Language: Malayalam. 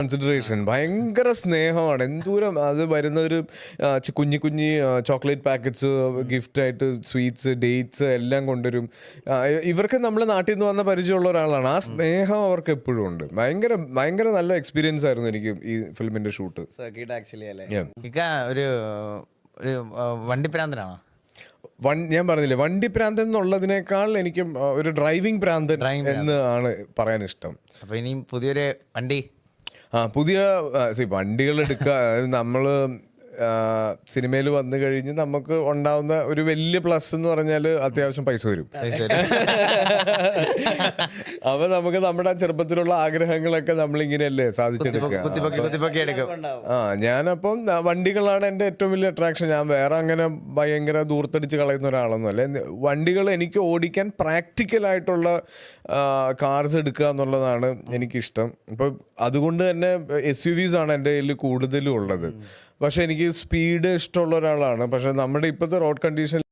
കൺസിഡറേഷൻ ഭയങ്കര സ്നേഹമാണ്. എന്തോരം അത് വരുന്ന ഒരു കുഞ്ഞി കുഞ്ഞി ചോക്ലേറ്റ് പാക്കറ്റ്സ്, ഗിഫ്റ്റ് ആയിട്ട് സ്വീറ്റ്സ്, ഡേറ്റ്സ് എല്ലാം കൊണ്ടുവരും. ഇവർക്ക് നമ്മളെ നാട്ടിൽ നിന്ന് വന്ന പരിചയമുള്ള ഒരാളാണ്. ആ സ്നേഹം അവർക്ക് എപ്പോഴും ഉണ്ട്. ഭയങ്കര ഭയങ്കര നല്ല എക്സ്പീരിയൻസ് ആയിരുന്നു എനിക്ക് ഈ ഫിലിമിന്റെ ഷൂട്ട്. ഒരു വണ്ടിപ്രാന്തനാണോ? ഞാൻ പറഞ്ഞില്ലേ, വണ്ടി പ്രാന്തൻ എന്നുള്ളതിനേക്കാൾ എനിക്ക് ഒരു ഡ്രൈവിംഗ് പ്രാന്തൻ എന്ന് ആണ് പറയാൻ ഇഷ്ടം. അപ്പൊ ഇനിയും പുതിയൊരു വണ്ടി, പുതിയ വണ്ടികൾ എടുക്കുക. നമ്മള് സിനിമയിൽ വന്നു കഴിഞ്ഞ് നമുക്ക് ഉണ്ടാവുന്ന ഒരു വലിയ പ്ലസ് എന്ന് പറഞ്ഞാൽ അത്യാവശ്യം പൈസ വരും. അപ്പൊ നമുക്ക് നമ്മുടെ ചെറുപ്പത്തിലുള്ള ആഗ്രഹങ്ങളൊക്കെ നമ്മളിങ്ങനെയല്ലേ സാധിച്ചെടുക്കുക. ഞാനപ്പം വണ്ടികളാണ് എൻ്റെ ഏറ്റവും വലിയ അട്രാക്ഷൻ. ഞാൻ വേറെ അങ്ങനെ ഭയങ്കര ദൂർത്തടിച്ച് കളയുന്ന ഒരാളൊന്നുമല്ല. വണ്ടികൾ എനിക്ക് ഓടിക്കാൻ പ്രാക്ടിക്കലായിട്ടുള്ള കാർസ് എടുക്കുക എന്നുള്ളതാണ് എനിക്കിഷ്ടം. ഇപ്പം അതുകൊണ്ട് തന്നെ SUVs ആണ് എൻ്റെ കയ്യിൽ കൂടുതലും ഉള്ളത്. പക്ഷെ എനിക്ക് സ്പീഡ് ഇഷ്ടമുള്ള ഒരാളാണ്. പക്ഷെ നമ്മുടെ ഇപ്പോഴത്തെ റോഡ് കണ്ടീഷൻ